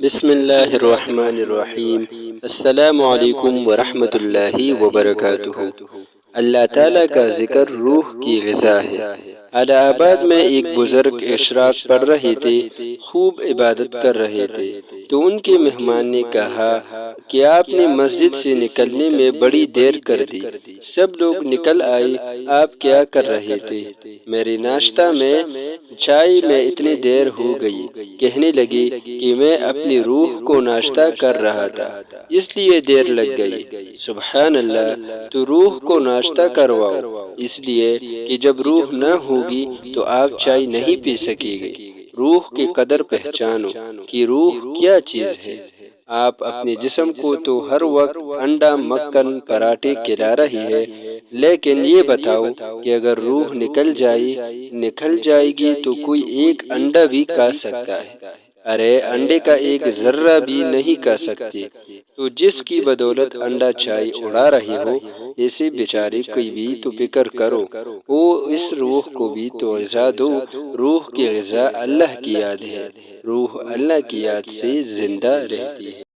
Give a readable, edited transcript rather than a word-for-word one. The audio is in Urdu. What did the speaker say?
بسم اللہ الرحمن الرحیم۔ السلام علیکم ورحمۃ اللہ وبرکاتہ۔ اللہ تعالیٰ کا ذکر روح کی غذا ہے۔ الہ آباد میں ایک بزرگ اشراق پڑھ رہے تھے، خوب عبادت کر رہے تھے، تو ان کے مہمان نے کہا کہ آپ نے مسجد سے نکلنے میں بڑی دیر کر دی۔ سب لوگ نکل آئے، آپ کیا کر رہے تھے؟ میرے ناشتہ میں چائے میں اتنی دیر ہو گئی۔ کہنے لگے کہ میں اپنی روح کو ناشتہ کر رہا تھا، اس لیے دیر لگ گئی۔ سبحان اللہ، تو روح کو ناشتہ کرواؤ، اس لیے کہ جب روح نہ ہوگی تو آپ چائے نہیں پی سکیں گے۔ روح کی قدر پہچانو کہ روح کیا چیز ہے۔ آپ اپنے جسم کو تو ہر وقت انڈا، مکھن، پراٹھے کھلا رہی ہے، لیکن یہ بتاؤ کہ اگر روح نکل جائے گی تو کوئی ایک انڈا بھی کھا سکتا ہے؟ ارے انڈے کا ایک ذرہ بھی نہیں کھا سکتے، تو جس کی بدولت انڈا چائے اڑا رہی ہو، ایسے بیچارے کی بھی تو فکر کرو۔ وہ اس روح کو بھی تو غذا دو۔ روح کی غذا اللہ کی یاد ہے، روح اللہ کی یاد سے زندہ رہتی ہے۔